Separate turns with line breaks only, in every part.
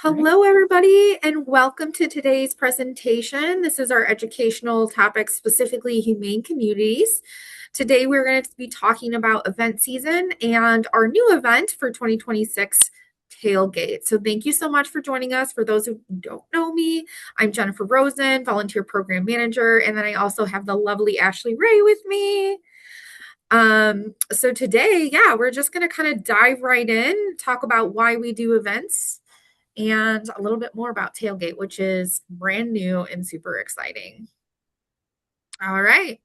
Right.
Hello, everybody, and welcome to today's presentation. This is our educational topic, specifically humane communities. Today, we're going to be talking about event season and our new event for 2026, Tailgate. So, thank you so much for joining us. For those who don't know me, I'm Jennifer Rosen, volunteer program manager, and then I also have the lovely Ashley Ray with me. So today, yeah, we're just going to kind of dive right in, talk about why we do events and a little bit more about Tailgate, which is brand new and super exciting. All right.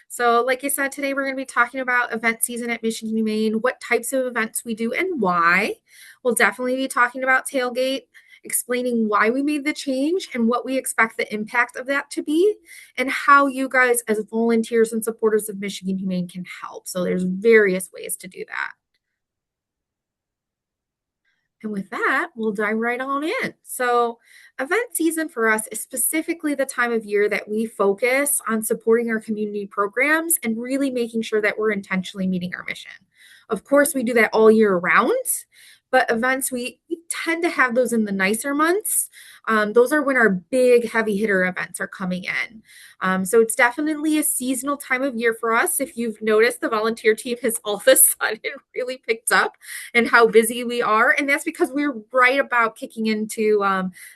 So, like I said, today we're going to be talking about event season at Michigan Humane, what types of events we do and why. We'll definitely be talking about Tailgate, explaining why we made the change and what we expect the impact of that to be, and how you guys, as volunteers and supporters of Michigan Humane, can help. So, there's various ways to do that. And with that, we'll dive right on in. So, event season for us is specifically the time of year that we focus on supporting our community programs and really making sure that we're intentionally meeting our mission. Of course, we do that all year round, but events, we tend to have those in the nicer months. Those are when our big heavy hitter events are coming in. So it's definitely a seasonal time of year for us. If you've noticed, the volunteer team has all of a sudden really picked up and how busy we are, and that's because we're right about kicking into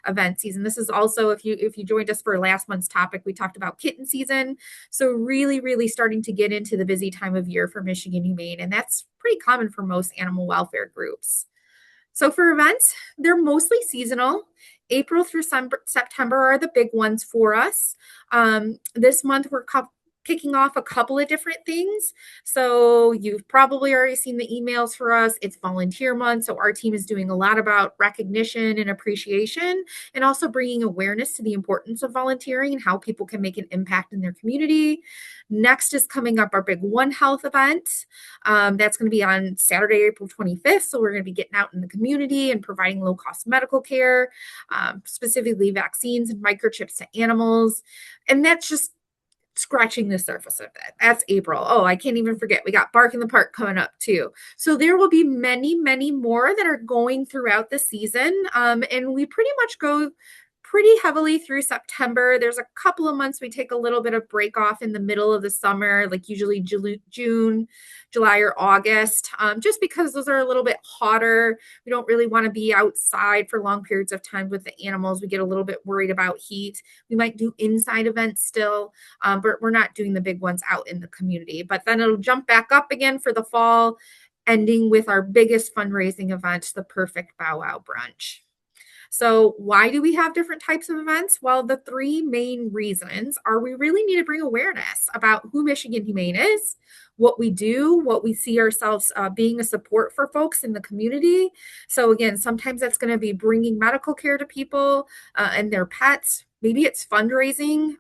event season. This is also, if you joined us for last month's topic, we talked about kitten season. So really starting to get into the busy time of year for Michigan Humane, and that's pretty common for most animal welfare groups. So for events, they're mostly seasonal. April through September are the big ones for us. This month, we're kicking off a couple of different things. So you've probably already seen the emails for us. It's volunteer month. So our team is doing a lot about recognition and appreciation and also bringing awareness to the importance of volunteering and how people can make an impact in their community. Next is coming up our big One Health event. That's going to be on Saturday, April 25th. So we're going to be getting out in the community and providing low cost medical care, specifically vaccines and microchips to animals. And that's just scratching the surface of it. That's April. Oh, I can't even forget. We got Bark in the Park coming up too. So there will be many more that are going throughout the season. And we pretty much go pretty heavily through September. There's a couple of months we take a little bit of break off in the middle of the summer, like usually June, July, or August, just because those are a little bit hotter. We don't really want to be outside for long periods of time with the animals. We get a little bit worried about heat. We might do inside events still, but we're not doing the big ones out in the community. But then it'll jump back up again for the fall, ending with our biggest fundraising event, the Perfect Bow Wow Brunch. So, why do we have different types of events? Well, the three main reasons are we really need to bring awareness about who Michigan Humane is, what we do, what we see ourselves being a support for folks in the community. So, again, sometimes that's going to be bringing medical care to people and their pets. Maybe it's fundraising.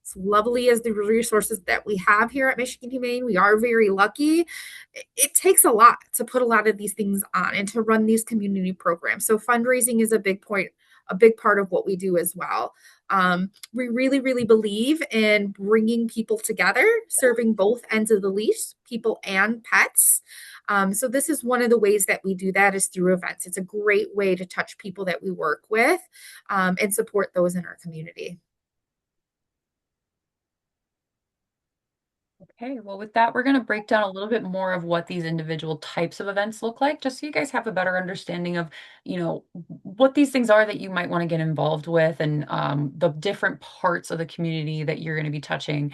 As lovely as the resources that we have here at Michigan Humane, we are very lucky. It takes a lot to put a lot of these things on and to run these community programs. So fundraising is a big point, a big part of what we do as well. We really believe in bringing people together, serving both ends of the leash, people and pets. So this is one of the ways that we do that is through events. It's a great way to touch people that we work with and support those in our community.
Okay, well, with that, we're going to break down a little bit more of what these individual types of events look like, just so you guys have a better understanding of, what these things are that you might want to get involved with and the different parts of the community that you're going to be touching.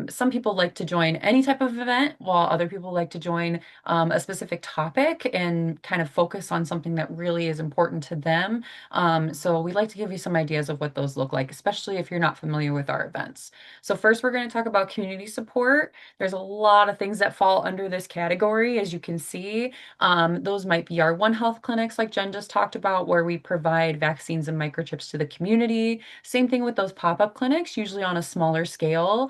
Some people like to join any type of event, while other people like to join a specific topic and kind of focus on something that really is important to them. So we like to give you some ideas of what those look like, especially if you're not familiar with our events. So first, we're going to talk about community support. There's a lot of things that fall under this category, as you can see. Those might be our One Health clinics, like Jen just talked about, where we provide vaccines and microchips to the community. Same thing with those pop-up clinics, usually on a smaller scale.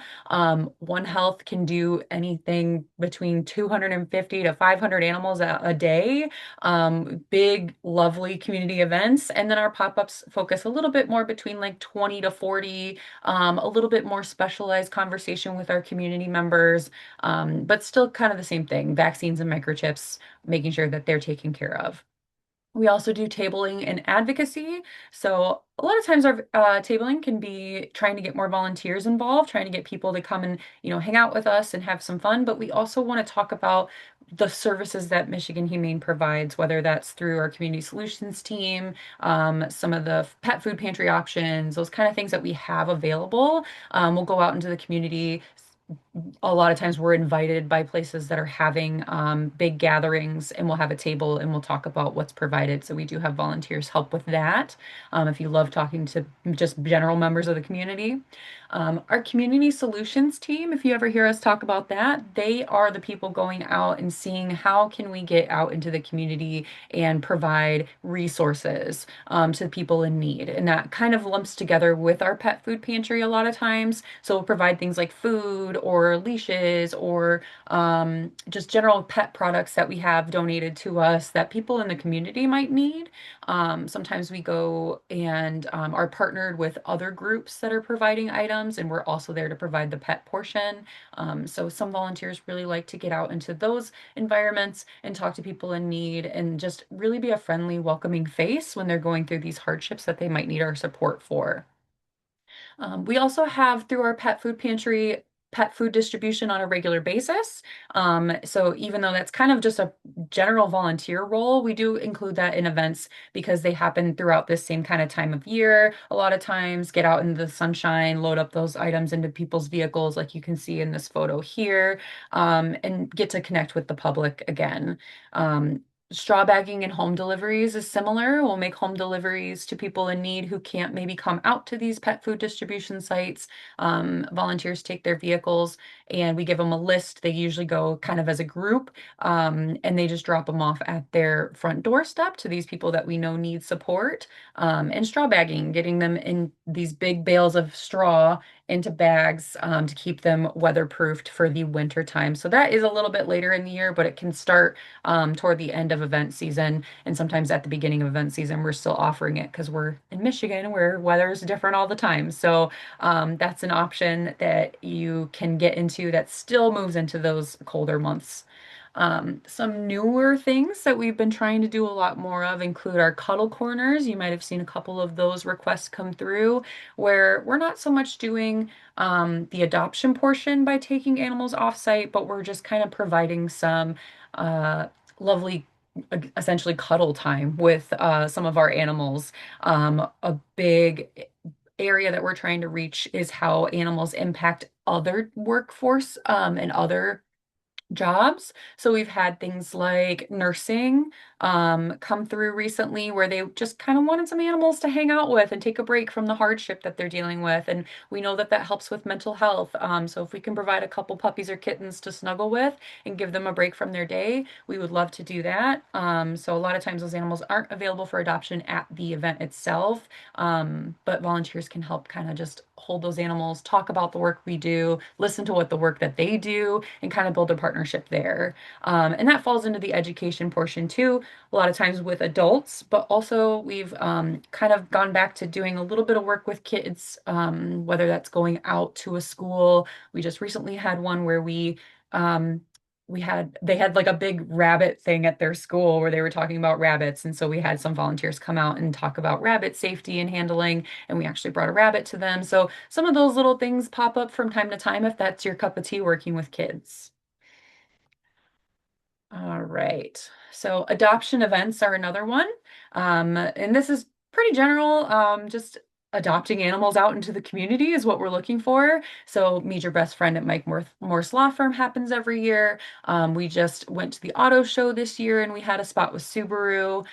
One Health can do anything between 250 to 500 animals a day. Big, lovely community events. And then our pop-ups focus a little bit more between like 20 to 40, a little bit more specialized conversation with our community members, but still kind of the same thing, vaccines and microchips, making sure that they're taken care of. We also do tabling and advocacy. So a lot of times our tabling can be trying to get more volunteers involved, trying to get people to come and, hang out with us and have some fun. But we also want to talk about the services that Michigan Humane provides, whether that's through our community solutions team, some of the pet food pantry options, those kind of things that we have available. We'll go out into the community. A lot of times we're invited by places that are having big gatherings, and we'll have a table and we'll talk about what's provided. So we do have volunteers help with that. If you love talking to just general members of the community. Our community solutions team, if you ever hear us talk about that, they are the people going out and seeing how can we get out into the community and provide resources to people in need. And that kind of lumps together with our pet food pantry a lot of times. So we'll provide things like food or leashes or just general pet products that we have donated to us that people in the community might need. Sometimes we go and are partnered with other groups that are providing items, and we're also there to provide the pet portion. So some volunteers really like to get out into those environments and talk to people in need and just really be a friendly, welcoming face when they're going through these hardships that they might need our support for. We also have through our pet food pantry pet food distribution on a regular basis. So even though that's kind of just a general volunteer role, we do include that in events because they happen throughout this same kind of time of year. A lot of times get out in the sunshine, load up those items into people's vehicles like you can see in this photo here, and get to connect with the public again. Straw bagging and home deliveries is similar. We'll make home deliveries to people in need who can't maybe come out to these pet food distribution sites. Volunteers take their vehicles and we give them a list. They usually go kind of as a group, and they just drop them off at their front doorstep to these people that we know need support. And straw bagging, getting them in these big bales of straw into bags to keep them weatherproofed for the winter time. So that is a little bit later in the year, but it can start toward the end of event season. And sometimes at the beginning of event season, we're still offering it because we're in Michigan where weather is different all the time. So that's an option that you can get into that still moves into those colder months. Some newer things that we've been trying to do a lot more of include our cuddle corners. You might have seen a couple of those requests come through where we're not so much doing the adoption portion by taking animals off site, but we're just kind of providing some uh, lovely, essentially cuddle time with some of our animals. A big area that we're trying to reach is how animals impact other workforce and other jobs. So we've had things like nursing come through recently where they just kind of wanted some animals to hang out with and take a break from the hardship that they're dealing with. And we know that that helps with mental health. So if we can provide a couple puppies or kittens to snuggle with and give them a break from their day, we would love to do that. So a lot of times those animals aren't available for adoption at the event itself, but volunteers can help kind of just hold those animals, talk about the work we do, listen to what the work that they do, and kind of build a partnership there. And that falls into the education portion too, a lot of times with adults, but also we've kind of gone back to doing a little bit of work with kids, whether that's going out to a school. We just recently had one where um, they had like a big rabbit thing at their school where they were talking about rabbits, and so we had some volunteers come out and talk about rabbit safety and handling, and we actually brought a rabbit to them. So some of those little things pop up from time to time if that's your cup of tea working with kids. All right. So adoption events are another one. And this is pretty general. Just adopting animals out into the community is what we're looking for. So Meet Your Best Friend at Mike Morse Law Firm happens every year. We just went to the auto show this year and we had a spot with Subaru.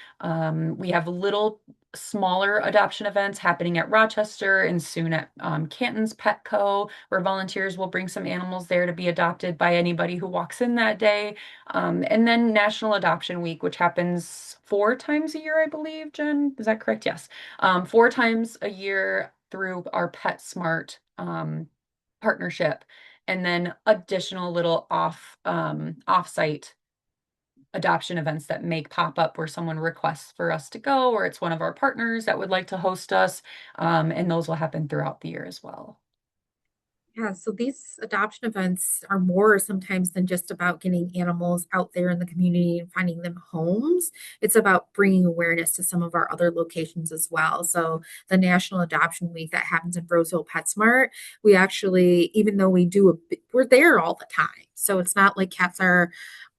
We have little smaller adoption events happening at Rochester and soon at Canton's Petco, where volunteers will bring some animals there to be adopted by anybody who walks in that day. And then National Adoption Week, which happens 4 times a year, I believe, Jen. Is that correct? Yes. 4 times a year through our PetSmart partnership. And then additional little off-site adoption events that may pop up where someone requests for us to go, or it's one of our partners that would like to host us. And those will happen throughout the year as well.
Yeah, so these adoption events are more sometimes than just about getting animals out there in the community and finding them homes. It's about bringing awareness to some of our other locations as well. So, the National Adoption Week that happens in Roseville PetSmart, we actually, even though we're there all the time. So, it's not like cats are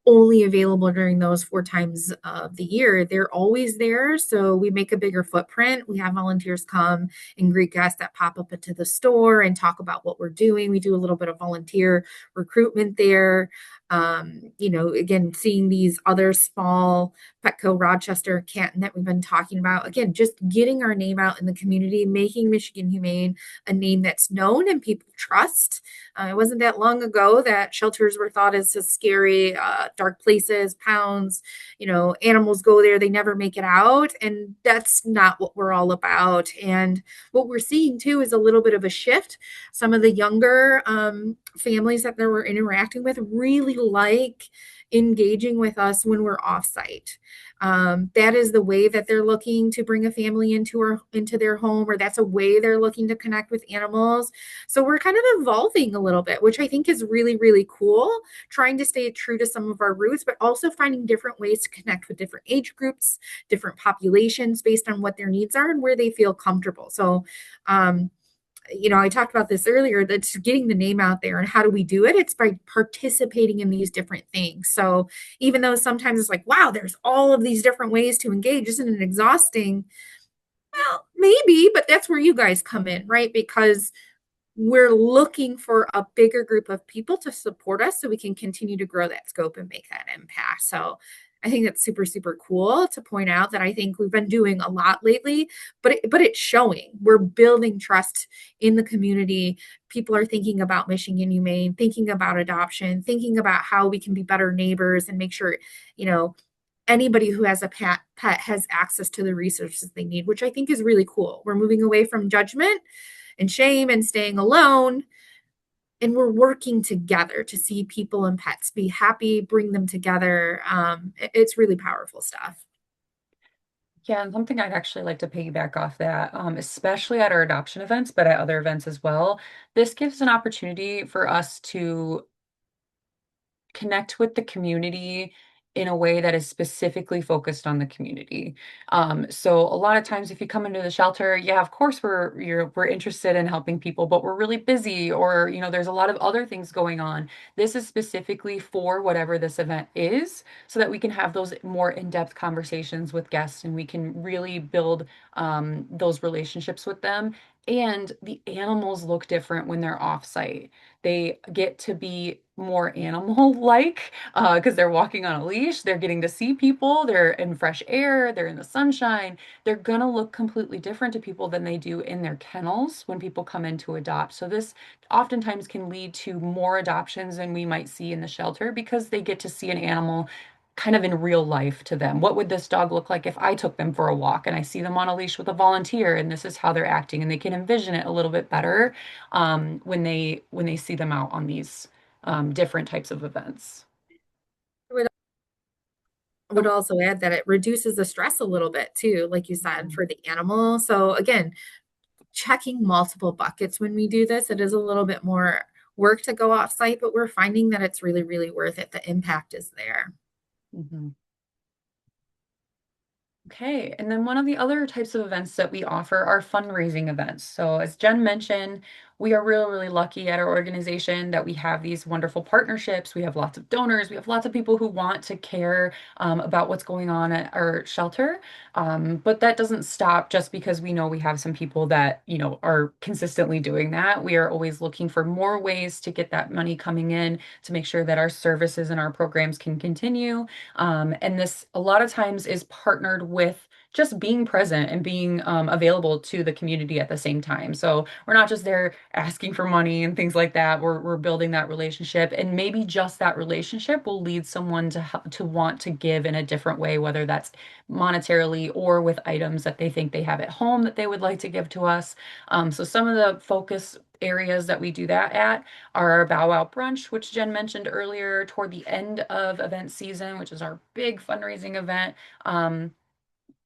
only available during those 4 times of the year. They're always there. So we make a bigger footprint. We have volunteers come and greet guests that pop up into the store and talk about what we're doing. We do a little bit of volunteer recruitment there. Again, seeing these other small Petco, Rochester, Canton that we've been talking about. Again, just getting our name out in the community, making Michigan Humane a name that's known and people trust. It wasn't that long ago that shelters were thought as scary, dark places, pounds, animals go there, they never make it out. And that's not what we're all about. And what we're seeing too is a little bit of a shift. Some of the younger families that they were interacting with really like engaging with us when we're offsite. That is the way that they're looking to bring a family into their home, or that's a way they're looking to connect with animals. So we're kind of evolving a little bit, which I think is really, really cool, trying to stay true to some of our roots, but also finding different ways to connect with different age groups, different populations based on what their needs are and where they feel comfortable. So, I talked about this earlier, that's getting the name out there. And how do we do it? It's by participating in these different things. So even though sometimes it's like, wow, there's all of these different ways to engage, isn't it exhausting? Well, maybe, but that's where you guys come in, right? Because we're looking for a bigger group of people to support us so we can continue to grow that scope and make that impact. So I think that's super, super cool to point out that I think we've been doing a lot lately, but it's showing. We're building trust in the community. People are thinking about Michigan Humane, thinking about adoption, thinking about how we can be better neighbors and make sure, you know, anybody who has a pet has access to the resources they need, which I think is really cool. We're moving away from judgment and shame and staying alone. And we're working together to see people and pets be happy, bring them together. It's really powerful stuff.
Yeah, and something I'd actually like to piggyback off that, especially at our adoption events, but at other events as well. This gives an opportunity for us to connect with the community in a way that is specifically focused on the community. So a lot of times if you come into the shelter, yeah, of course we're interested in helping people, but we're really busy or there's a lot of other things going on. This is specifically for whatever this event is so that we can have those more in-depth conversations with guests and we can really build those relationships with them. And the animals look different when they're off-site. They get to be more animal-like because they're walking on a leash, they're getting to see people, they're in fresh air, they're in the sunshine. They're gonna look completely different to people than they do in their kennels when people come in to adopt. So this oftentimes can lead to more adoptions than we might see in the shelter because they get to see an animal kind of in real life to them. What would this dog look like if I took them for a walk and I see them on a leash with a volunteer and this is how they're acting and they can envision it a little bit better when they see them out on these different types of events.
I would also add that it reduces the stress a little bit too, like you said, for the animal. So again, checking multiple buckets when we do this, it is a little bit more work to go off site, but we're finding that it's really, really worth it. The impact is there.
Mhm. Okay, and then one of the other types of events that we offer are fundraising events. So, as Jen mentioned, we are really, really lucky at our organization that we have these wonderful partnerships. We have lots of donors. We have lots of people who want to care about what's going on at our shelter. But that doesn't stop just because we know we have some people that, are consistently doing that. We are always looking for more ways to get that money coming in to make sure that our services and our programs can continue. And this a lot of times is partnered with just being present and being available to the community at the same time. So we're not just there asking for money and things like that. We're building that relationship, and maybe just that relationship will lead someone to want to give in a different way, whether that's monetarily or with items that they think they have at home that they would like to give to us. So some of the focus areas that we do that at are our Bow Wow Brunch, which Jen mentioned earlier, toward the end of event season, which is our big fundraising event. Um,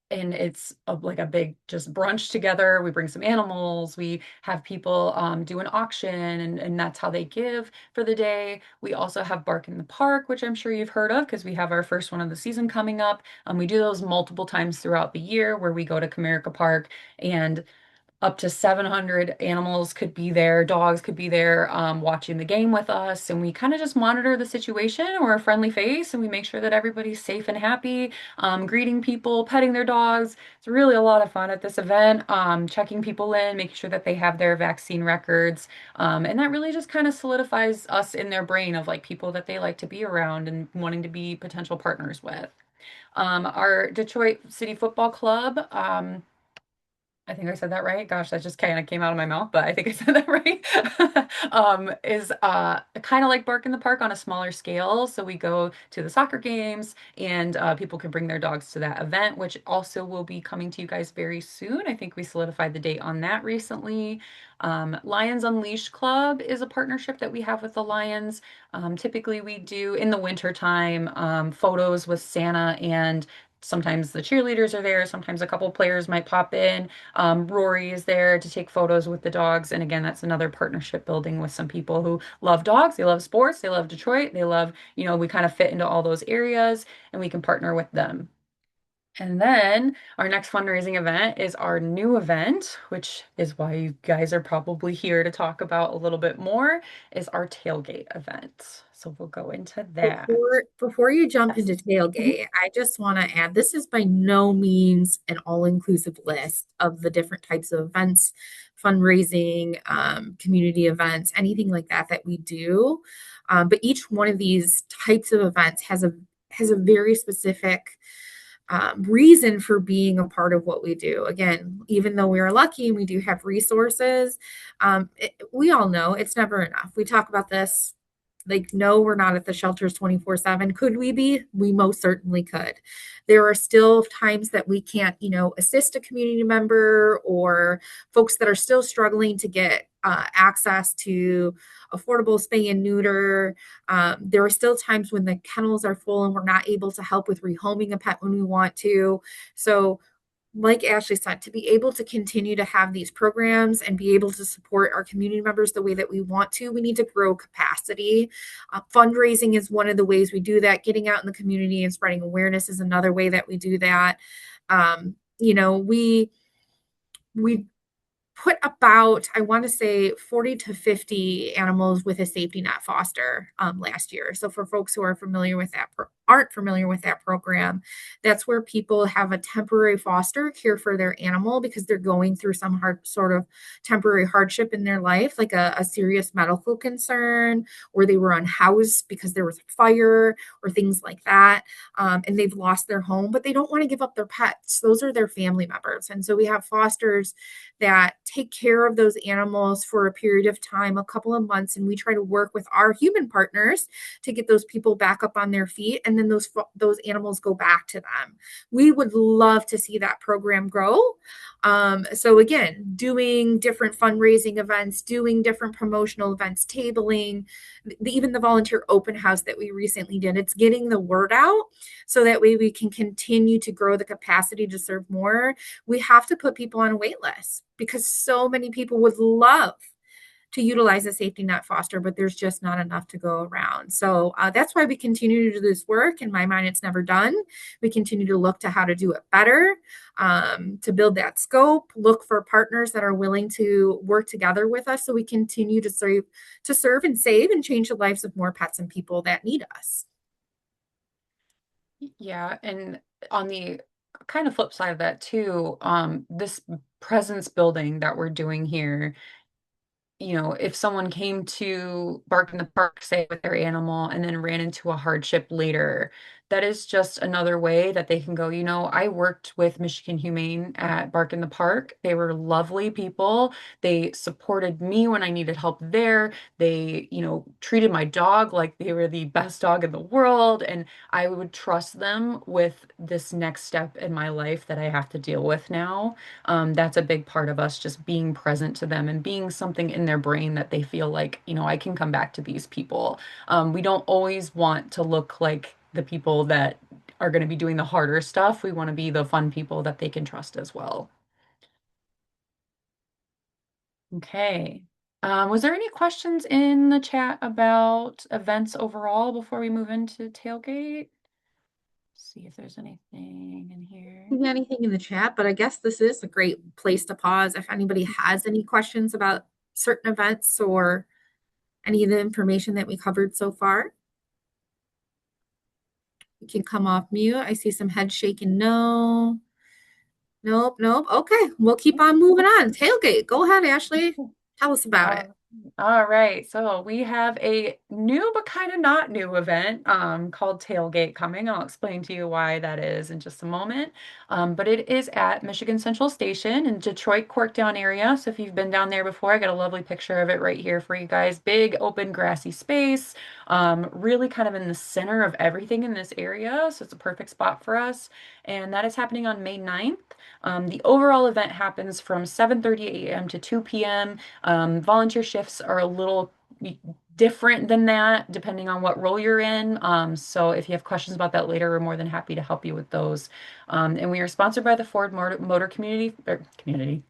and it's like a big just brunch together. We bring some animals. We have people do an auction, and that's how they give for the day. We also have Bark in the Park, which I'm sure you've heard of because we have our first one of the season coming up. We do those multiple times throughout the year where we go to Comerica Park and up to 700 animals could be there, dogs could be there watching the game with us. And we kind of just monitor the situation. We're a friendly face and we make sure that everybody's safe and happy, greeting people, petting their dogs. It's really a lot of fun at this event, checking people in, making sure that they have their vaccine records. And that really just kind of solidifies us in their brain of like people that they like to be around and wanting to be potential partners with. Our Detroit City Football Club. I think I said that right. Gosh, that just kind of came out of my mouth, but I think I said that right. Is kind of like Bark in the Park on a smaller scale. So we go to the soccer games, and people can bring their dogs to that event, which also will be coming to you guys very soon. I think we solidified the date on that recently. Lions Unleashed Club is a partnership that we have with the Lions. Typically, we do in the winter time photos with Santa, and sometimes the cheerleaders are there. Sometimes a couple players might pop in. Rory is there to take photos with the dogs. And again, that's another partnership building with some people who love dogs, they love sports, they love Detroit, they love, we kind of fit into all those areas and we can partner with them. And then our next fundraising event is our new event, which is why you guys are probably here to talk about a little bit more, is our tailgate event. So we'll go into that.
Before you jump
Yes.
into
Mhm.
tailgate, I just want to add this is by no means an all-inclusive list of the different types of events, fundraising, community events, anything like that that we do. But each one of these types of events has a very specific reason for being a part of what we do. Again, even though we are lucky and we do have resources, we all know it's never enough. We talk about this like, no, we're not at the shelters 24/7. Could we be? We most certainly could. There are still times that we can't, assist a community member or folks that are still struggling to get access to affordable spay and neuter. There are still times when the kennels are full and we're not able to help with rehoming a pet when we want to. So like Ashley said, to be able to continue to have these programs and be able to support our community members the way that we want to, we need to grow capacity. Fundraising is one of the ways we do that. Getting out in the community and spreading awareness is another way that we do that. We put about, I want to say, 40 to 50 animals with a safety net foster last year. So for folks who are familiar with that, aren't familiar with that program, that's where people have a temporary foster care for their animal because they're going through some sort of temporary hardship in their life, like a serious medical concern, or they were unhoused because there was a fire or things like that. And they've lost their home, but they don't want to give up their pets. Those are their family members. And so we have fosters that take care of those animals for a period of time, a couple of months, and we try to work with our human partners to get those people back up on their feet, and then those animals go back to them. We would love to see that program grow. So again, doing different fundraising events, doing different promotional events, tabling, even the volunteer open house that we recently did. It's getting the word out so that way we can continue to grow the capacity to serve more. We have to put people on a wait list because so many people would love to utilize a safety net foster, but there's just not enough to go around. So that's why we continue to do this work. In my mind, it's never done. We continue to look to how to do it better, to build that scope, look for partners that are willing to work together with us so we continue to serve and save and change the lives of more pets and people that need us.
Yeah, and on the kind of flip side of that too, this presence building that we're doing here, if someone came to Bark in the Park, say, with their animal and then ran into a hardship later, that is just another way that they can go, I worked with Michigan Humane at Bark in the Park. They were lovely people. They supported me when I needed help there. They, treated my dog like they were the best dog in the world. And I would trust them with this next step in my life that I have to deal with now. That's a big part of us just being present to them and being something in their brain that they feel like, I can come back to these people. We don't always want to look like the people that are going to be doing the harder stuff. We want to be the fun people that they can trust as well. Okay. Was there any questions in the chat about events overall before we move into Tailgate? See if there's anything in here.
See anything in the chat, but I guess this is a great place to pause if anybody has any questions about certain events or any of the information that we covered so far. You can come off mute. I see some head shaking. No. Nope, nope. Okay, we'll keep on moving on. Tailgate. Go ahead, Ashley. Tell us about it.
All right. So we have a new but kind of not new event called Tailgate coming. I'll explain to you why that is in just a moment. But it is at Michigan Central Station in Detroit, Corktown area. So if you've been down there before, I got a lovely picture of it right here for you guys. Big, open, grassy space. Really kind of in the center of everything in this area. So it's a perfect spot for us. And that is happening on May 9th. The overall event happens from 7:30 a.m. to 2 p.m. Volunteer shifts are a little different than that, depending on what role you're in. So if you have questions about that later, we're more than happy to help you with those. And we are sponsored by the Ford Motor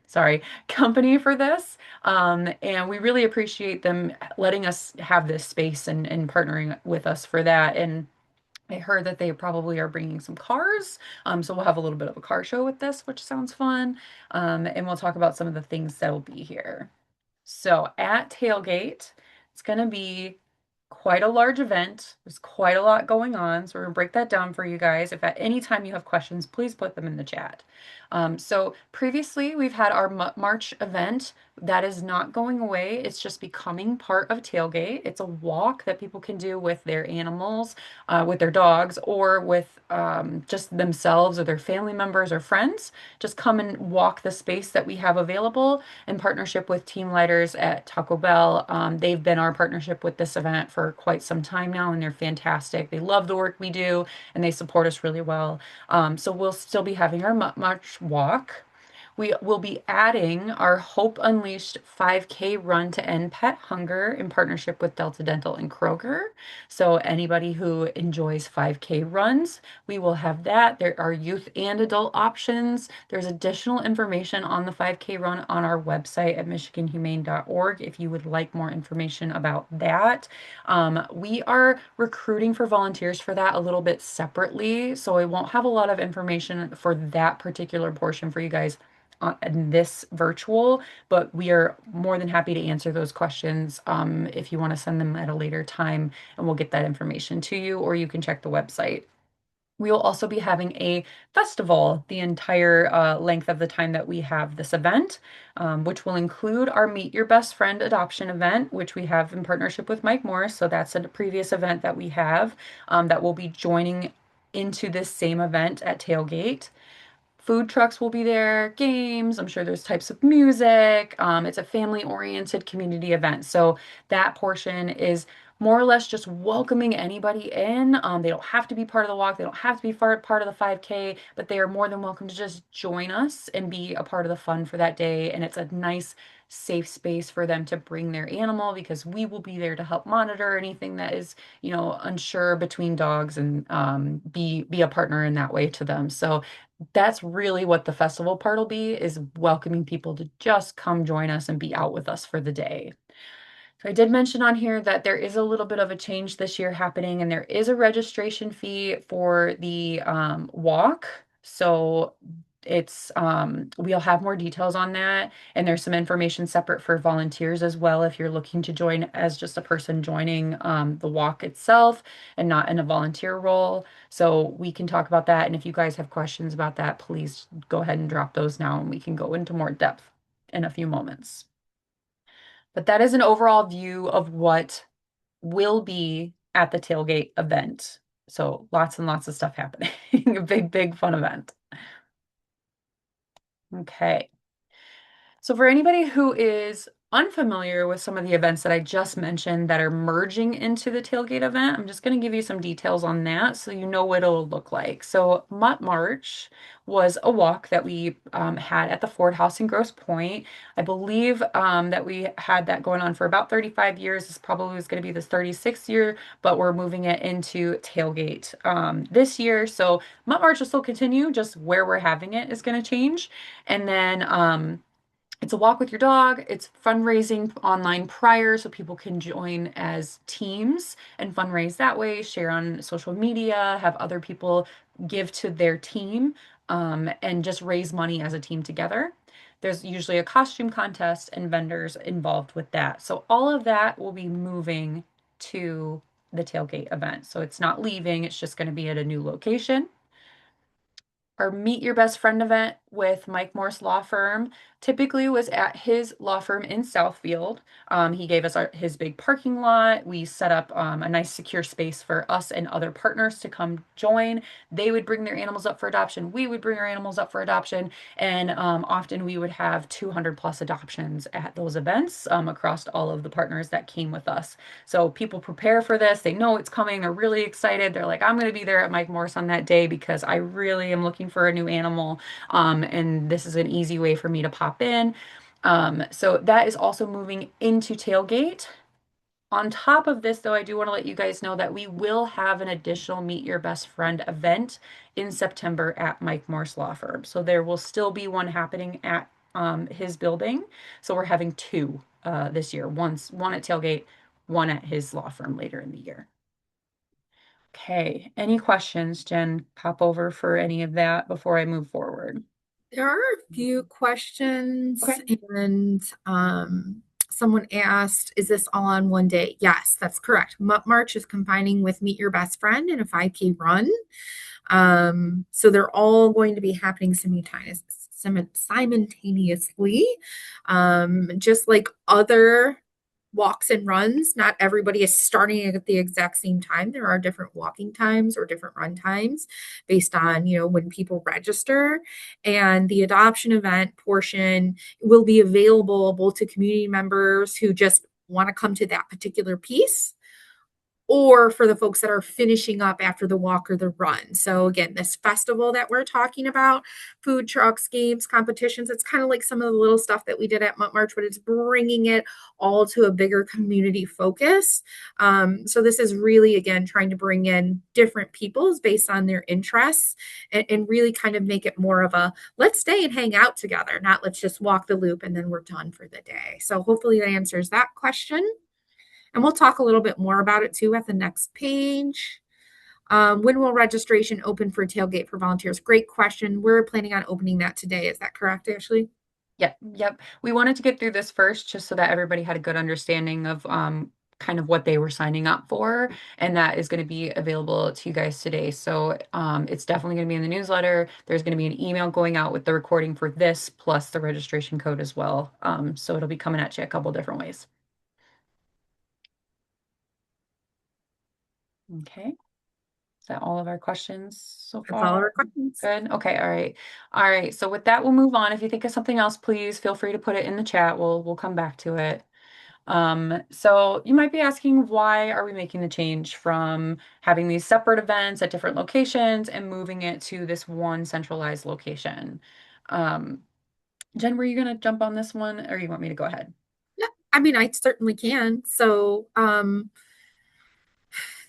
sorry, company for this. And we really appreciate them letting us have this space and partnering with us for that. And I heard that they probably are bringing some cars. So we'll have a little bit of a car show with this, which sounds fun. And we'll talk about some of the things that will be here. So at Tailgate, it's going to be quite a large event. There's quite a lot going on. So we're going to break that down for you guys. If at any time you have questions, please put them in the chat. So previously, we've had our March event. That is not going away. It's just becoming part of Tailgate. It's a walk that people can do with their animals, with their dogs, or with just themselves or their family members or friends. Just come and walk the space that we have available in partnership with team leaders at Taco Bell. They've been our partnership with this event for quite some time now, and they're fantastic. They love the work we do, and they support us really well. So we'll still be having our March walk. We will be adding our Hope Unleashed 5K run to end pet hunger in partnership with Delta Dental and Kroger. So anybody who enjoys 5K runs, we will have that. There are youth and adult options. There's additional information on the 5K run on our website at michiganhumane.org if you would like more information about that. We are recruiting for volunteers for that a little bit separately, so I won't have a lot of information for that particular portion for you guys in this virtual, but we are more than happy to answer those questions if you want to send them at a later time, and we'll get that information to you, or you can check the website. We will also be having a festival the entire length of the time that we have this event, which will include our Meet Your Best Friend adoption event, which we have in partnership with Mike Morris. So that's a previous event that we have that will be joining into this same event at Tailgate. Food trucks will be there, games. I'm sure there's types of music. It's a family-oriented community event. So that portion is more or less just welcoming anybody in. They don't have to be part of the walk. They don't have to be part of the 5K, but they are more than welcome to just join us and be a part of the fun for that day. And it's a nice, safe space for them to bring their animal because we will be there to help monitor anything that is, unsure between dogs and be a partner in that way to them. So that's really what the festival part will be, is welcoming people to just come join us and be out with us for the day. So I did mention on here that there is a little bit of a change this year happening, and there is a registration fee for the walk. So we'll have more details on that, and there's some information separate for volunteers as well if you're looking to join as just a person joining the walk itself and not in a volunteer role. So we can talk about that, and if you guys have questions about that, please go ahead and drop those now, and we can go into more depth in a few moments. But that is an overall view of what will be at the Tailgate event. So lots and lots of stuff happening. A big, big fun event. Okay. So for anybody who is unfamiliar with some of the events that I just mentioned that are merging into the tailgate event, I'm just going to give you some details on that so you know what it'll look like. So, Mutt March was a walk that we had at the Ford House in Grosse Pointe. I believe that we had that going on for about 35 years. This probably was going to be this 36th year, but we're moving it into tailgate this year. So, Mutt March will still continue, just where we're having it is going to change. And then, it's a walk with your dog. It's fundraising online prior so people can join as teams and fundraise that way, share on social media, have other people give to their team, and just raise money as a team together. There's usually a costume contest and vendors involved with that. So all of that will be moving to the tailgate event. So it's not leaving, it's just going to be at a new location. Our Meet Your Best Friend event with Mike Morse Law Firm typically was at his law firm in Southfield. He gave us his big parking lot. We set up a nice secure space for us and other partners to come join. They would bring their animals up for adoption. We would bring our animals up for adoption. And often we would have 200 plus adoptions at those events across all of the partners that came with us. So people prepare for this. They know it's coming. They're really excited. They're like, I'm going to be there at Mike Morse on that day because I really am looking for a new animal. And this is an easy way for me to pop in. So that is also moving into Tailgate. On top of this, though, I do want to let you guys know that we will have an additional Meet Your Best Friend event in September at Mike Morse Law Firm. So there will still be one happening at his building. So we're having two this year. One at Tailgate, one at his law firm later in the year. Okay, any questions, Jen? Pop over for any of that before I move forward.
There are a few questions,
Okay.
and someone asked, is this all on one day? Yes, that's correct. March is combining with Meet Your Best Friend and a 5K run. So they're all going to be happening simultaneously. Just like other walks and runs, not everybody is starting at the exact same time. There are different walking times or different run times based on, when people register. And the adoption event portion will be available both to community members who just want to come to that particular piece, or for the folks that are finishing up after the walk or the run. So again, this festival that we're talking about, food trucks, games, competitions, it's kind of like some of the little stuff that we did at March, but it's bringing it all to a bigger community focus. So this is really, again, trying to bring in different peoples based on their interests, and really kind of make it more of a let's stay and hang out together, not let's just walk the loop and then we're done for the day. So hopefully that answers that question. And we'll talk a little bit more about it too at the next page. When will registration open for Tailgate for volunteers? Great question. We're planning on opening that today. Is that correct, Ashley?
Yep, yep. We wanted to get through this first just so that everybody had a good understanding of kind of what they were signing up for, and that is going to be available to you guys today. So it's definitely going to be in the newsletter. There's going to be an email going out with the recording for this plus the registration code as well. So it'll be coming at you a couple different ways. Okay. Is that all of our questions so
That's all
far?
of our questions.
Good. Okay. All right. All right. So with that, we'll move on. If you think of something else, please feel free to put it in the chat. We'll come back to it. So you might be asking, why are we making the change from having these separate events at different locations and moving it to this one centralized location? Um, Jen, were you going to jump on this one or you want me to go ahead?
Yeah, I mean, I certainly can. So,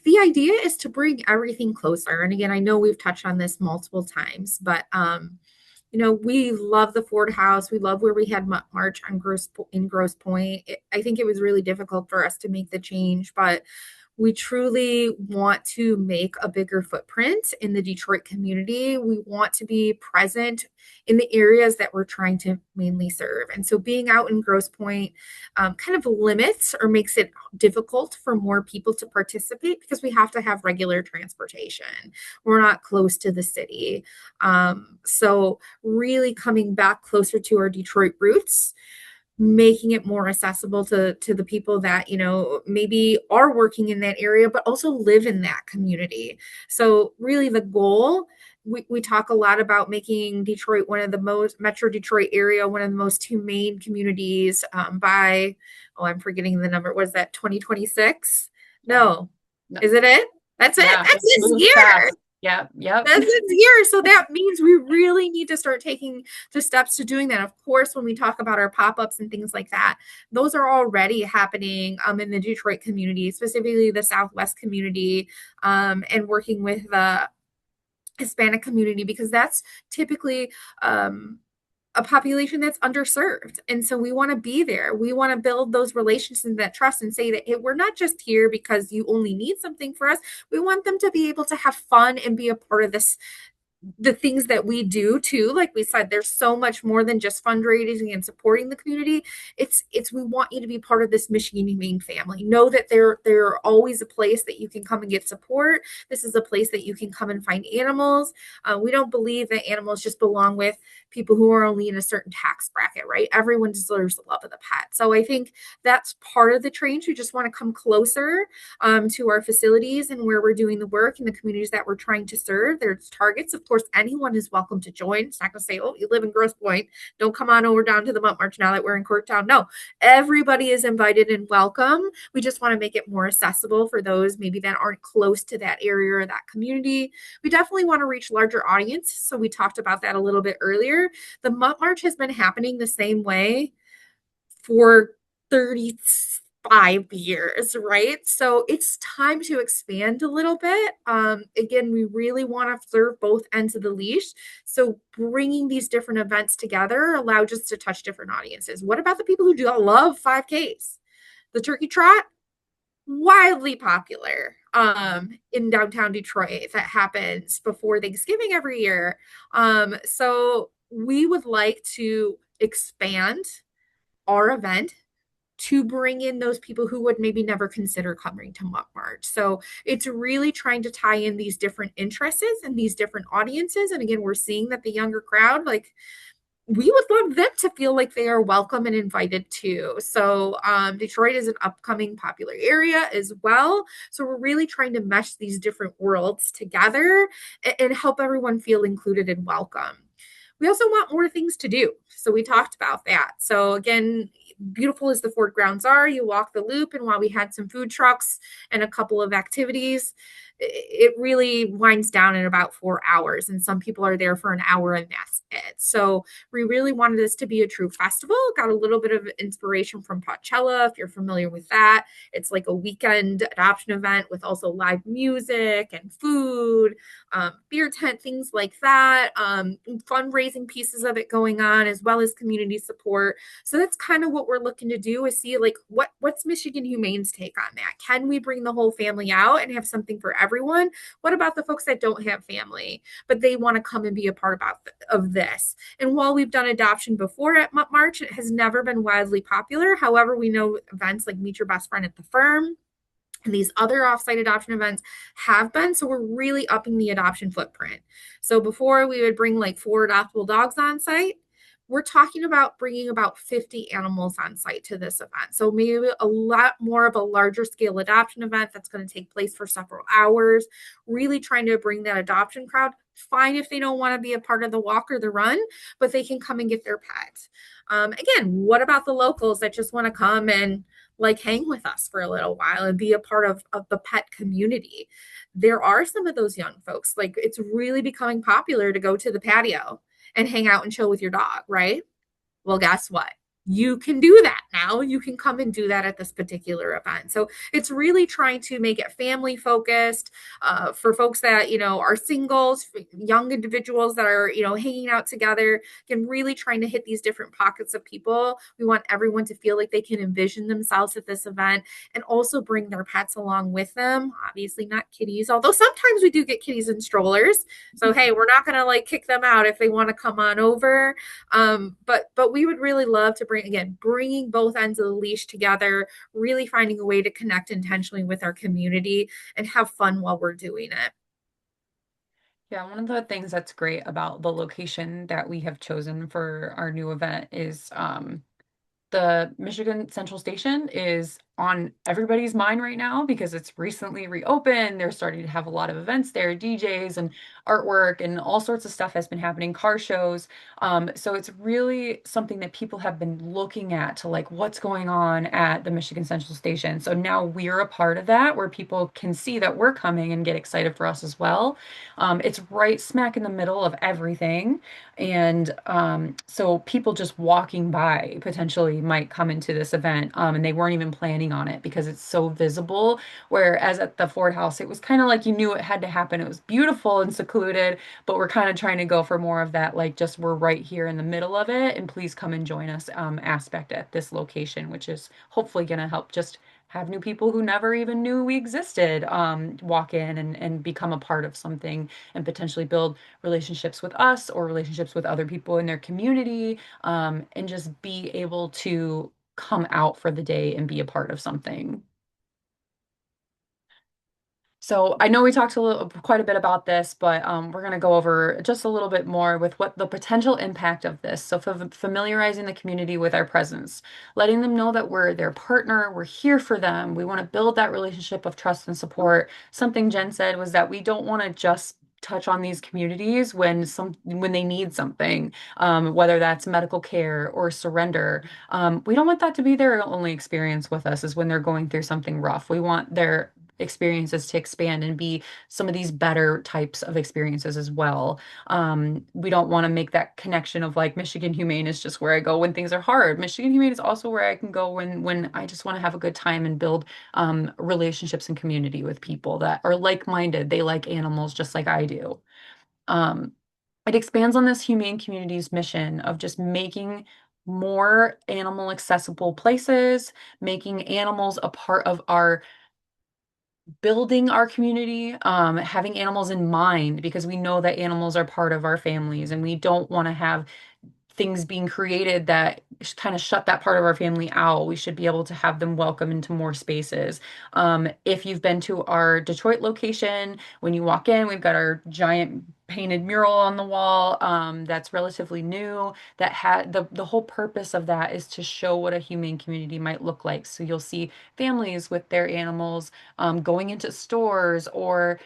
the idea is to bring everything closer. And again, I know we've touched on this multiple times, but we love the Ford House. We love where we had March on Grosse Pointe. I think it was really difficult for us to make the change, but we truly want to make a bigger footprint in the Detroit community. We want to be present in the areas that we're trying to mainly serve. And so being out in Grosse Pointe kind of limits or makes it difficult for more people to participate because we have to have regular transportation. We're not close to the city. So really coming back closer to our Detroit roots, making it more accessible to the people that maybe are working in that area but also live in that community. So really the goal we talk a lot about making Detroit one of the most Metro Detroit area, one of the most humane communities by, oh, I'm forgetting the number. Was that 2026?
Yeah.
No.
No,
Is it it? That's it.
yeah,
That's
it
this
moves
year.
fast. Yep, yep.
That's this year. So that means we really need to start taking the steps to doing that. Of course, when we talk about our pop-ups and things like that, those are already happening in the Detroit community, specifically the Southwest community, and working with the Hispanic community because that's typically a population that's underserved. And so we want to be there. We want to build those relationships and that trust and say that hey, we're not just here because you only need something for us. We want them to be able to have fun and be a part of this the things that we do too, like we said, there's so much more than just fundraising and supporting the community. It's we want you to be part of this Michigan Humane family. Know that there are always a place that you can come and get support. This is a place that you can come and find animals. We don't believe that animals just belong with people who are only in a certain tax bracket, right? Everyone deserves the love of the pet. So I think that's part of the change. We just want to come closer to our facilities and where we're doing the work and the communities that we're trying to serve. There's targets. Of course, anyone is welcome to join. It's not going to say, oh, you live in Grosse Pointe. Don't come on over down to the Mutt March now that we're in Corktown. No, everybody is invited and welcome. We just want to make it more accessible for those maybe that aren't close to that area or that community. We definitely want to reach larger audience. So we talked about that a little bit earlier. The Mutt March has been happening the same way for 35 years, right? So it's time to expand a little bit. Again, we really want to serve both ends of the leash. So bringing these different events together allows us to touch different audiences. What about the people who do love 5Ks? The turkey trot, wildly popular in downtown Detroit that happens before Thanksgiving every year. So we would like to expand our event to bring in those people who would maybe never consider coming to Mutt March. So it's really trying to tie in these different interests and these different audiences. And again, we're seeing that the younger crowd, like we would love them to feel like they are welcome and invited too. So Detroit is an upcoming popular area as well. So we're really trying to mesh these different worlds together and help everyone feel included and welcome. We also want more things to do. So we talked about that. So again, beautiful as the Ford grounds are, you walk the loop. And while we had some food trucks and a couple of activities, it really winds down in about 4 hours. And some people are there for an hour and that's it. So we really wanted this to be a true festival. Got a little bit of inspiration from Coachella, if you're familiar with that. It's like a weekend adoption event with also live music and food, beer tent, things like that, fundraising pieces of it going on, as well as community support. So that's kind of what we're looking to do is see like what's Michigan Humane's take on that? Can we bring the whole family out and have something for everyone? What about the folks that don't have family, but they want to come and be a part of this? And while we've done adoption before at March, it has never been wildly popular. However, we know events like Meet Your Best Friend at the Firm and these other offsite adoption events have been. So we're really upping the adoption footprint. So before we would bring like 4 adoptable dogs on site. We're talking about bringing about 50 animals on site to this event. So maybe a lot more of a larger scale adoption event that's going to take place for several hours, really trying to bring that adoption crowd. Fine if they don't want to be a part of the walk or the run, but they can come and get their pet. Again, what about the locals that just want to come and like hang with us for a little while and be a part of the pet community? There are some of those young folks, like it's really becoming popular to go to the patio and hang out and chill with your dog, right? Well, guess what? You can do that now. You can come and do that at this particular event. So it's really trying to make it family focused for folks that, are singles, young individuals that are, hanging out together, and really trying to hit these different pockets of people. We want everyone to feel like they can envision themselves at this event and also bring their pets along with them. Obviously, not kitties, although sometimes we do get kitties in strollers. So, hey, we're not going to like kick them out if they want to come on over. But we would really love to bringing both ends of the leash together, really finding a way to connect intentionally with our community and have fun while we're doing it.
Yeah, one of the things that's great about the location that we have chosen for our new event is the Michigan Central Station is on everybody's mind right now because it's recently reopened. They're starting to have a lot of events there, DJs and artwork and all sorts of stuff has been happening, car shows. So it's really something that people have been looking at to like what's going on at the Michigan Central Station. So now we're a part of that where people can see that we're coming and get excited for us as well. It's right smack in the middle of everything. And so people just walking by potentially might come into this event, and they weren't even planning on it because it's so visible. Whereas at the Ford House, it was kind of like you knew it had to happen. It was beautiful and secluded, but we're kind of trying to go for more of that, like just we're right here in the middle of it, and please come and join us aspect at this location, which is hopefully going to help just have new people who never even knew we existed walk in and become a part of something and potentially build relationships with us or relationships with other people in their community, and just be able to come out for the day and be a part of something. So I know we talked quite a bit about this, but we're going to go over just a little bit more with what the potential impact of this. So familiarizing the community with our presence, letting them know that we're their partner, we're here for them. We want to build that relationship of trust and support. Something Jen said was that we don't want to just touch on these communities when they need something, whether that's medical care or surrender. We don't want that to be their only experience with us is when they're going through something rough. We want their experiences to expand and be some of these better types of experiences as well. We don't want to make that connection of like Michigan Humane is just where I go when things are hard. Michigan Humane is also where I can go when I just want to have a good time and build relationships and community with people that are like-minded. They like animals just like I do. Um, it expands on this humane community's mission of just making more animal accessible places, making animals a part of our building our community, having animals in mind because we know that animals are part of our families and we don't want to have things being created that kind of shut that part of our family out. We should be able to have them welcome into more spaces. If you've been to our Detroit location, when you walk in, we've got our giant painted mural on the wall that's relatively new. That had the whole purpose of that is to show what a humane community might look like. So you'll see families with their animals going into stores or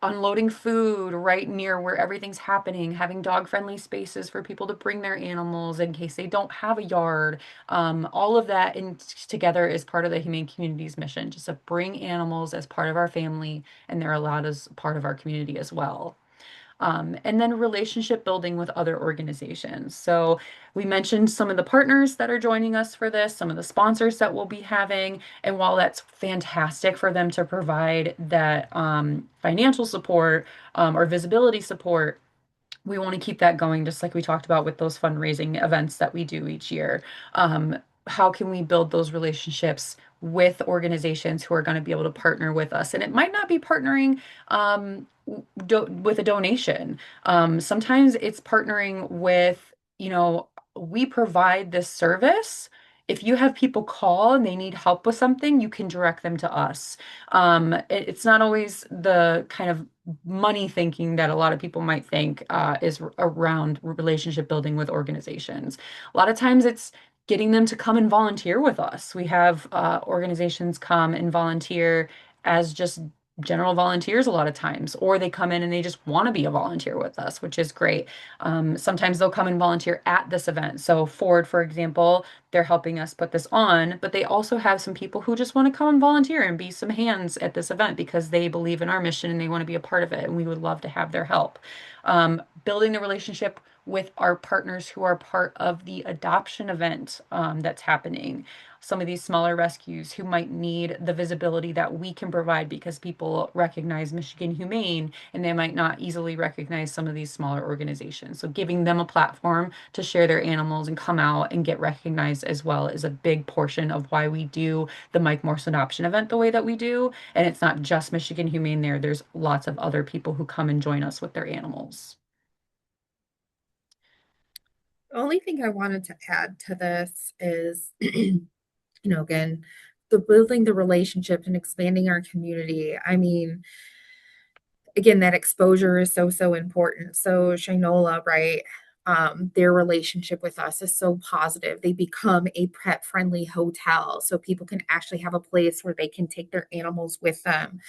unloading food right near where everything's happening, having dog-friendly spaces for people to bring their animals in case they don't have a yard. All of that together is part of the Humane Communities mission, just to bring animals as part of our family, and they're allowed as part of our community as well. And then relationship building with other organizations. So we mentioned some of the partners that are joining us for this, some of the sponsors that we'll be having. And while that's fantastic for them to provide that financial support or visibility support, we want to keep that going, just like we talked about with those fundraising events that we do each year. How can we build those relationships with organizations who are going to be able to partner with us? And it might not be partnering with a donation. Sometimes it's partnering with, we provide this service. If you have people call and they need help with something, you can direct them to us. It's not always the kind of money thinking that a lot of people might think is around relationship building with organizations. A lot of times it's getting them to come and volunteer with us. We have organizations come and volunteer as just general volunteers a lot of times, or they come in and they just want to be a volunteer with us, which is great. Sometimes they'll come and volunteer at this event. So Ford, for example, they're helping us put this on, but they also have some people who just want to come and volunteer and be some hands at this event because they believe in our mission and they want to be a part of it, and we would love to have their help. Building the relationship with our partners who are part of the adoption event that's happening. Some of these smaller rescues who might need the visibility that we can provide because people recognize Michigan Humane and they might not easily recognize some of these smaller organizations. So giving them a platform to share their animals and come out and get recognized as well is a big portion of why we do the Mike Morse adoption event the way that we do. And it's not just Michigan Humane there. There's lots of other people who come and join us with their animals.
The only thing I wanted to add to this is, again, the building the relationship and expanding our community. I mean, again, that exposure is so, so important. So Shinola, right? their relationship with us is so positive. They become a pet friendly hotel so people can actually have a place where they can take their animals with them.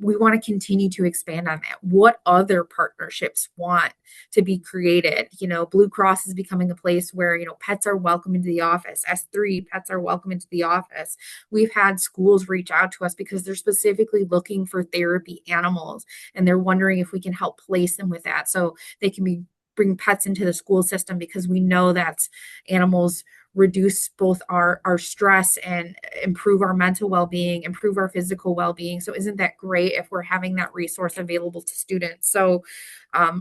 We want to continue to expand on that. What other partnerships want to be created? Blue Cross is becoming a place where, pets are welcome into the office. S3 pets are welcome into the office. We've had schools reach out to us because they're specifically looking for therapy animals and they're wondering if we can help place them with that so they can bring pets into the school system because we know that animals reduce both our stress and improve our mental well-being, improve our physical well-being. So isn't that great if we're having that resource available to students? So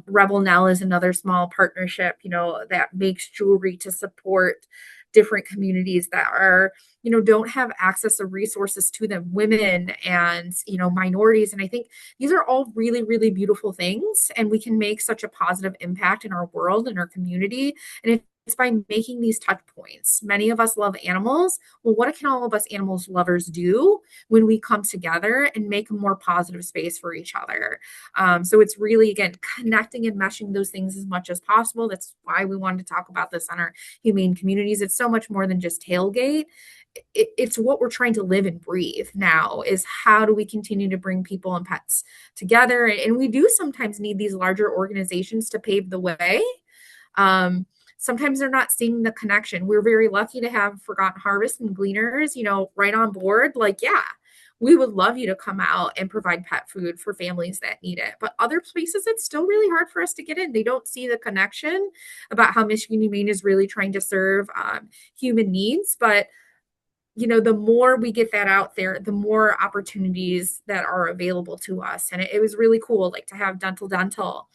Rebel Nell is another small partnership, that makes jewelry to support different communities that are, don't have access to resources to them, women and, minorities. And I think these are all really, really beautiful things. And we can make such a positive impact in our world and our community. And it's by making these touch points. Many of us love animals. Well, what can all of us animals lovers do when we come together and make a more positive space for each other? So it's really, again, connecting and meshing those things as much as possible. That's why we wanted to talk about this on our humane communities. It's so much more than just Tailgate. It's what we're trying to live and breathe now is how do we continue to bring people and pets together, and we do sometimes need these larger organizations to pave the way. Sometimes they're not seeing the connection. We're very lucky to have Forgotten Harvest and Gleaners, right on board. Like, yeah, we would love you to come out and provide pet food for families that need it. But other places, it's still really hard for us to get in. They don't see the connection about how Michigan Humane is really trying to serve human needs. But the more we get that out there, the more opportunities that are available to us. And it was really cool, like to have Dental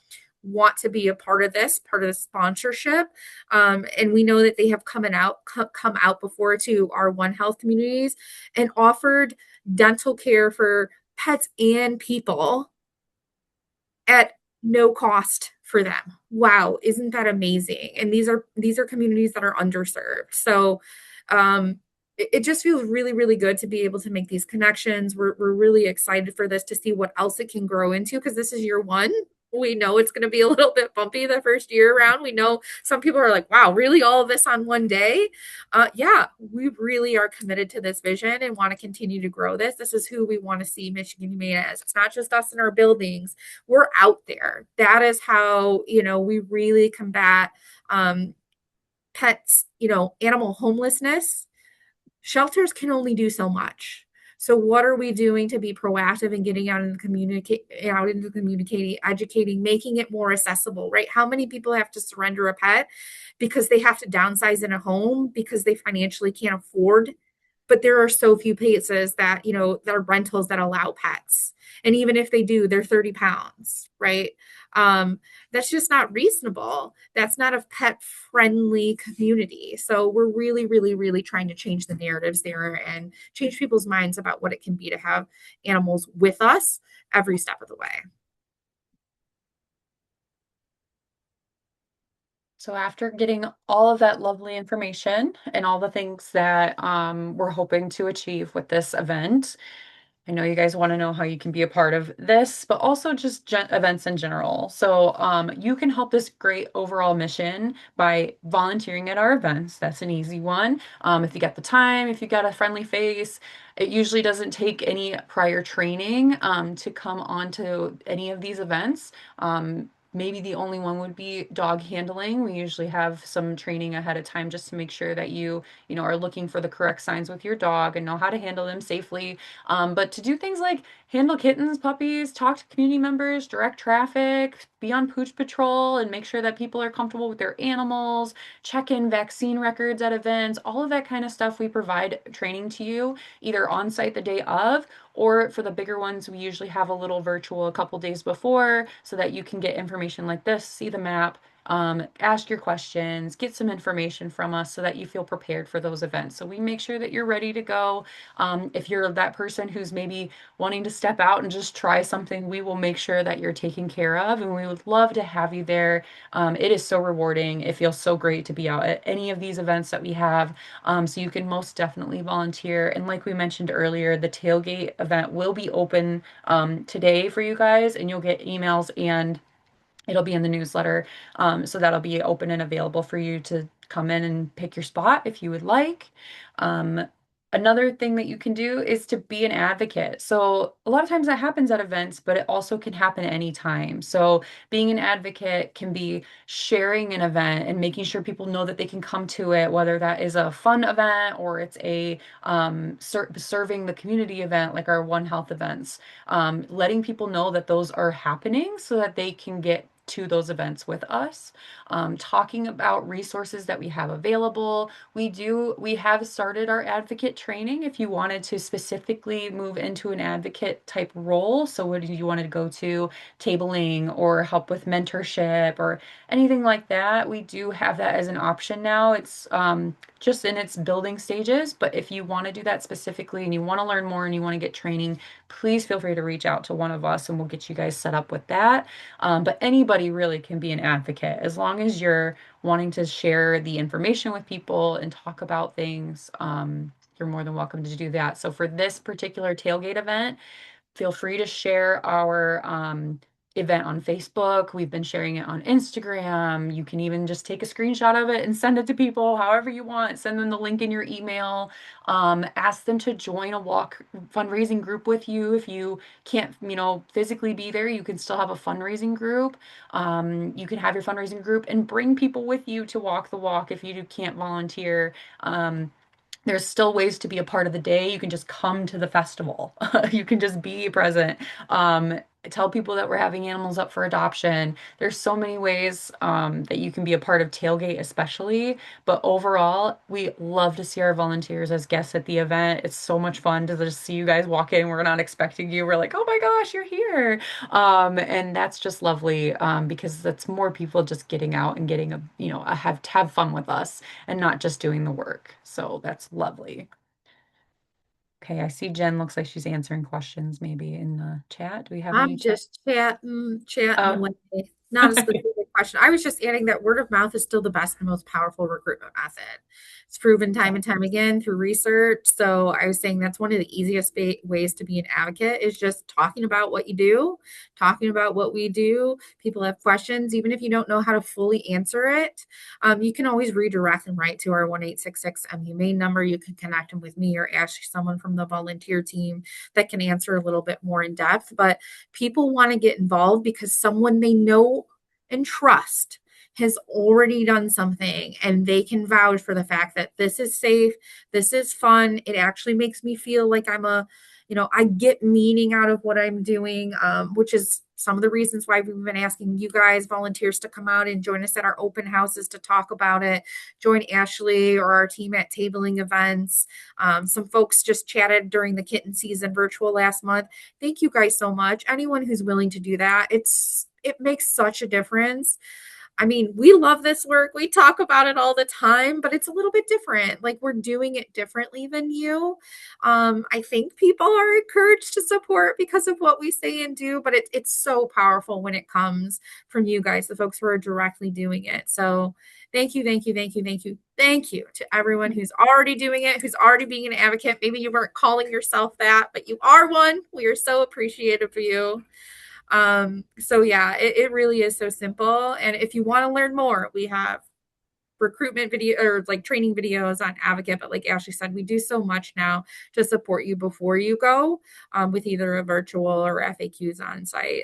want to be a part of this, part of the sponsorship. And we know that they have come out before to our One Health communities and offered dental care for pets and people at no cost for them. Wow, isn't that amazing? And these are communities that are underserved. So it just feels really, really good to be able to make these connections. We're really excited for this to see what else it can grow into because this is year one. We know it's going to be a little bit bumpy the first year around. We know some people are like, wow, really all of this on one day? Yeah, we really are committed to this vision and want to continue to grow this. This is who we want to see Michigan Humane as. It's not just us in our buildings. We're out there. That is how, we really combat pets, animal homelessness. Shelters can only do so much. So what are we doing to be proactive and getting out into communicating, educating, making it more accessible, right? How many people have to surrender a pet because they have to downsize in a home because they financially can't afford, but there are so few places that that are rentals that allow pets, and even if they do, they're 30 pounds, right? That's just not reasonable. That's not a pet friendly community. So we're really, really, really trying to change the narratives there and change people's minds about what it can be to have animals with us every step of the way.
So after getting all of that lovely information and all the things that we're hoping to achieve with this event, I know you guys want to know how you can be a part of this, but also just events in general. So you can help this great overall mission by volunteering at our events. That's an easy one. If you got the time, if you got a friendly face, it usually doesn't take any prior training to come onto any of these events. Maybe the only one would be dog handling. We usually have some training ahead of time just to make sure that you are looking for the correct signs with your dog and know how to handle them safely. But to do things like handle kittens, puppies, talk to community members, direct traffic, be on pooch patrol, and make sure that people are comfortable with their animals, check in vaccine records at events, all of that kind of stuff we provide training to you, either on site the day of, or for the bigger ones, we usually have a little virtual a couple days before so that you can get information like this, see the map, ask your questions, get some information from us so that you feel prepared for those events. So we make sure that you're ready to go. If you're that person who's maybe wanting to step out and just try something, we will make sure that you're taken care of, and we would love to have you there. It is so rewarding. It feels so great to be out at any of these events that we have. So you can most definitely volunteer. And like we mentioned earlier, the Tailgate event will be open today for you guys, and you'll get emails and It'll be in the newsletter. So that'll be open and available for you to come in and pick your spot if you would like. Um, Another thing that you can do is to be an advocate. So a lot of times that happens at events, but it also can happen anytime. So being an advocate can be sharing an event and making sure people know that they can come to it, whether that is a fun event or it's a serving the community event like our One Health events. Letting people know that those are happening so that they can get to those events with us, talking about resources that we have available. We have started our advocate training if you wanted to specifically move into an advocate type role. So, would you want to go to tabling or help with mentorship or anything like that? We do have that as an option now. It's just in its building stages, but if you want to do that specifically and you want to learn more and you want to get training, please feel free to reach out to one of us and we'll get you guys set up with that. But anybody really can be an advocate as long as you're wanting to share the information with people and talk about things. You're more than welcome to do that. So for this particular tailgate event, feel free to share our event on Facebook. We've been sharing it on Instagram. You can even just take a screenshot of it and send it to people however you want. Send them the link in your email. Ask them to join a walk fundraising group with you. If you can't, physically be there, you can still have a fundraising group. You can have your fundraising group and bring people with you to walk the walk if you can't volunteer. There's still ways to be a part of the day. You can just come to the festival. You can just be present. Tell people that we're having animals up for adoption. There's so many ways that you can be a part of Tailgate, especially. But overall, we love to see our volunteers as guests at the event. It's so much fun to just see you guys walk in. We're not expecting you. We're like, oh my gosh, you're here. And that's just lovely because that's more people just getting out and getting have fun with us and not just doing the work. So that's lovely. Okay, I see Jen looks like she's answering questions maybe in the chat. Do we have any
I'm
chat?
just chatting
Oh,
away. Not a specific question. I was just adding that word of mouth is still the best and most powerful recruitment method. It's proven time and time again through research. So I was saying that's one of the easiest ways to be an advocate is just talking about what you do, talking about what we do. People have questions, even if you don't know how to fully answer it. You can always redirect them right to our 1-866 Humane number. You can connect them with me or ask someone from the volunteer team that can answer a little bit more in depth. But people want to get involved because someone they know and trust has already done something and they can vouch for the fact that this is safe, this is fun. It actually makes me feel like I get meaning out of what I'm doing, which is some of the reasons why we've been asking you guys, volunteers, to come out and join us at our open houses to talk about it. Join Ashley or our team at tabling events. Some folks just chatted during the kitten season virtual last month. Thank you guys so much. Anyone who's willing to do that, it makes such a difference. I mean, we love this work. We talk about it all the time, but it's a little bit different. Like we're doing it differently than you. I think people are encouraged to support because of what we say and do, but it's so powerful when it comes from you guys, the folks who are directly doing it. So thank you, thank you, thank you, thank you, thank you to everyone who's already doing it, who's already being an advocate. Maybe you weren't calling yourself that, but you are one. We are so appreciative of you. So yeah, it really is so simple. And if you want to learn more, we have recruitment video or like training videos on Advocate. But like Ashley said, we do so much now to support you before you go, with either a virtual or FAQs on site.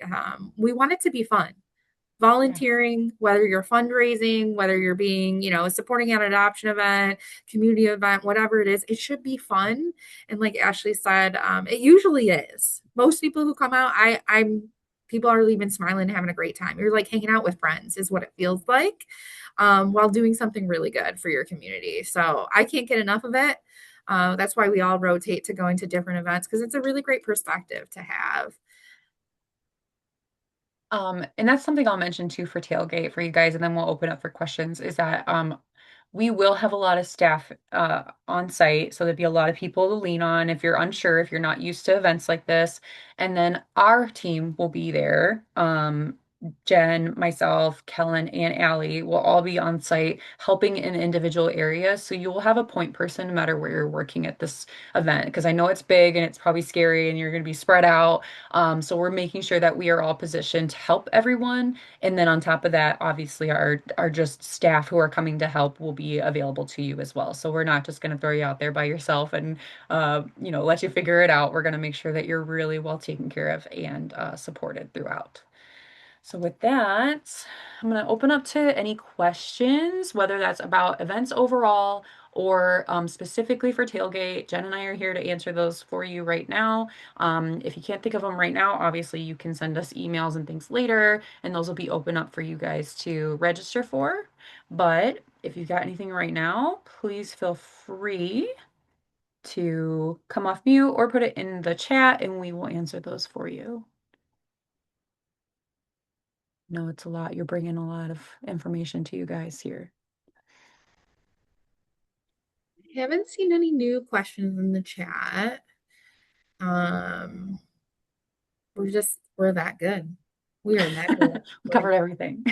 We want it to be fun.
yeah.
Volunteering, whether you're fundraising, whether you're being, supporting an adoption event, community event, whatever it is, it should be fun. And like Ashley said, it usually is. Most people who come out, people are leaving smiling and having a great time. You're like hanging out with friends, is what it feels like, while doing something really good for your community. So I can't get enough of it. That's why we all rotate to going to different events because it's a really great perspective to have.
And that's something I'll mention too for Tailgate for you guys, and then we'll open up for questions, is that we will have a lot of staff on site, so there'll be a lot of people to lean on if you're unsure, if you're not used to events like this. And then our team will be there. Jen, myself, Kellen, and Allie will all be on site helping in individual areas. So you will have a point person no matter where you're working at this event. Because I know it's big and it's probably scary and you're going to be spread out. So we're making sure that we are all positioned to help everyone. And then on top of that, obviously our just staff who are coming to help will be available to you as well. So we're not just going to throw you out there by yourself and let you figure it out. We're going to make sure that you're really well taken care of and supported throughout. So with that, I'm going to open up to any questions, whether that's about events overall or specifically for Tailgate. Jen and I are here to answer those for you right now. If you can't think of them right now, obviously you can send us emails and things later, and those will be open up for you guys to register for. But if you've got anything right now, please feel free to come off mute or put it in the chat, and we will answer those for you. No, it's a lot. You're bringing a lot of information to you guys here.
Haven't seen any new questions in the chat. Um, we're that good. We are that good,
We
actually.
covered everything.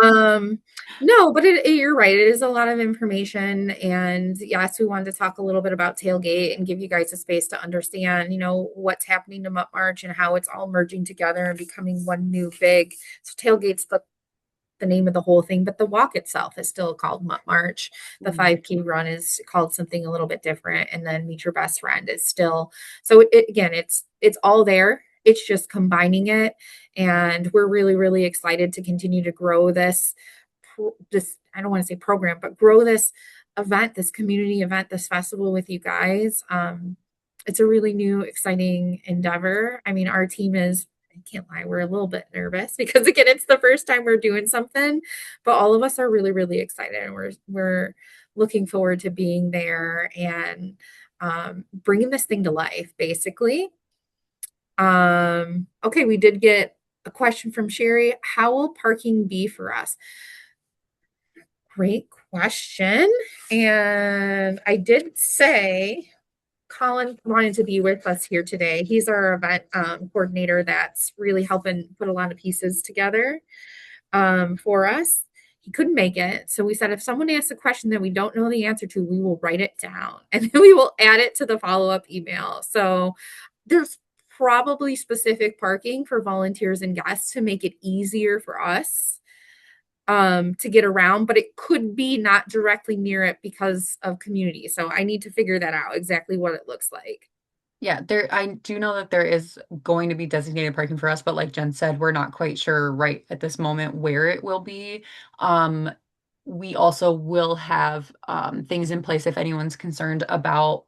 Um, no, but you're right. It is a lot of information. And yes, we wanted to talk a little bit about Tailgate and give you guys a space to understand, what's happening to Mutt March and how it's all merging together and becoming one new big. So Tailgate's the name of the whole thing, but the walk itself is still called Mutt March. The
Mhm.
5K run is called something a little bit different, and then Meet Your Best Friend is still. So again, it's all there. It's just combining it, and we're really really excited to continue to grow this. I don't want to say program, but grow this event, this community event, this festival with you guys. It's a really new, exciting endeavor. I mean, our team is, I can't lie, we're a little bit nervous because again, it's the first time we're doing something, but all of us are really, really excited and we're looking forward to being there and bringing this thing to life, basically. Okay, we did get a question from Sherry. How will parking be for us? Great question. And I did say Colin wanted to be with us here today. He's our event coordinator that's really helping put a lot of pieces together for us. He couldn't make it. So we said if someone asks a question that we don't know the answer to, we will write it down and then we will add it to the follow up email. So there's probably specific parking for volunteers and guests to make it easier for us to get around, but it could be not directly near it because of community. So I need to figure that out exactly what it looks like.
Yeah, I do know that there is going to be designated parking for us, but like Jen said, we're not quite sure right at this moment where it will be. Um, we also will have things in place if anyone's concerned about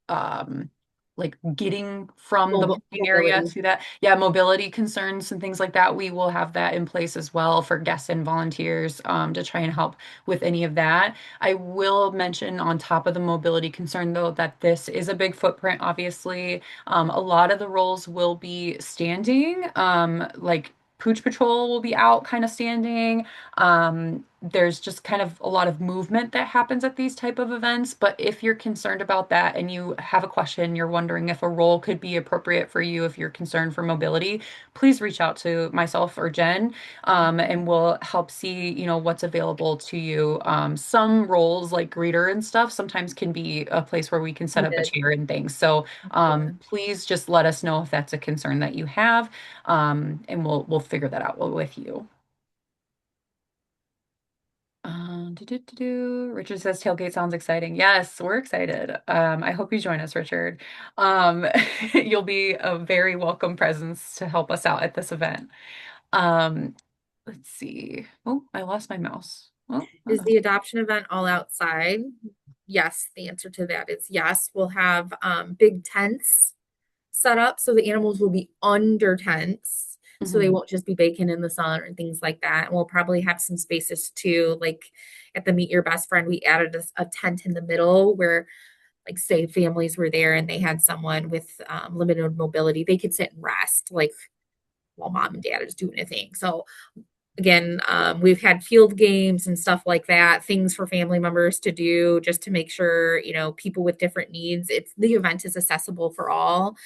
um like getting from the parking area
Mobility.
to that. Yeah, mobility concerns and things like that. We will have that in place as well for guests and volunteers to try and help with any of that. I will mention on top of the mobility concern though that this is a big footprint, obviously. A lot of the roles will be standing, like Pooch Patrol will be out kind of standing. There's just kind of a lot of movement that happens at these type of events. But if you're concerned about that and you have a question, you're wondering if a role could be appropriate for you, if you're concerned for mobility, please reach out to myself or Jen, and we'll help see, what's available to you. Some roles like greeter and stuff sometimes can be a place where we can set up a
Needed.
chair and things. So
Yeah.
please just let us know if that's a concern that you have, and we'll figure that out with you. Richard says tailgate sounds exciting. Yes, we're excited. I hope you join us, Richard. Um, you'll be a very welcome presence to help us out at this event. Um, let's see. Oh, I lost my mouse. Oh,
Is
uh-oh.
the adoption event all outside? Yes, the answer to that is yes. We'll have big tents set up so the animals will be under tents. So they
Mhm.
won't just be baking in the sun or things like that. And we'll probably have some spaces too, like at the Meet Your Best Friend, we added a tent in the middle where, like, say families were there and they had someone with limited mobility, they could sit and rest, like while mom and dad is doing a thing. So Again, we've had field games and stuff like that, things for family members to do just to make sure, people with different needs, the event is accessible for all.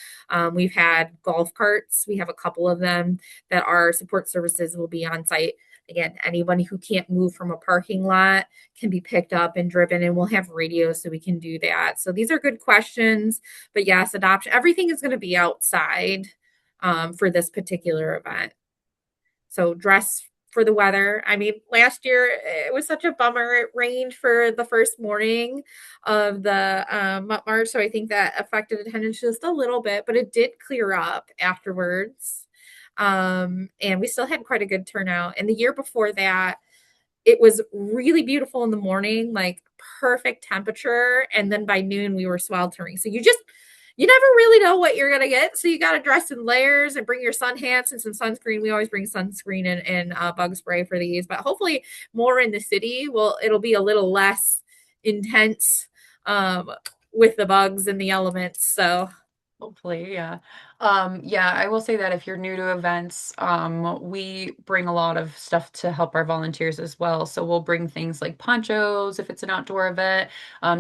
We've had golf carts. We have a couple of them that our support services will be on site. Again, anybody who can't move from a parking lot can be picked up and driven, and we'll have radios so we can do that. So these are good questions. But yes, adoption, everything is going to be outside for this particular event. So dress for the weather. I mean, last year it was such a bummer. It rained for the first morning of the March, so I think that affected attendance just a little bit, but it did clear up afterwards. And we still had quite a good turnout. And the year before that, it was really beautiful in the morning, like perfect temperature, and then by noon we were sweltering. So you never really know what you're gonna get. So you got to dress in layers and bring your sun hats and some sunscreen. We always bring sunscreen and bug spray for these, but hopefully more in the city. Well, it'll be a little less intense um, with the bugs and the elements. So
Hopefully, yeah. Yeah, I will say that if you're new to events, we bring a lot of stuff to help our volunteers as well. So we'll bring things like ponchos if it's an outdoor event.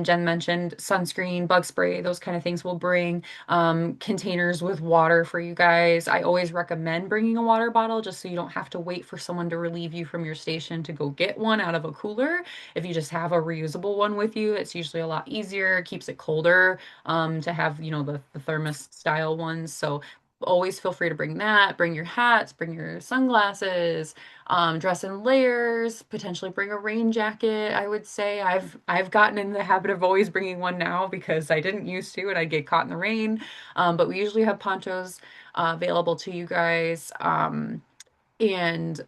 Jen mentioned sunscreen, bug spray, those kind of things we'll bring. Containers with water for you guys. I always recommend bringing a water bottle just so you don't have to wait for someone to relieve you from your station to go get one out of a cooler. If you just have a reusable one with you, it's usually a lot easier, keeps it colder to have, the thermos style ones. So always feel free to bring that. Bring your hats, bring your sunglasses, dress in layers, potentially bring a rain jacket. I would say I've gotten in the habit of always bringing one now because I didn't used to and I'd get caught in the rain. But we usually have ponchos available to you guys. And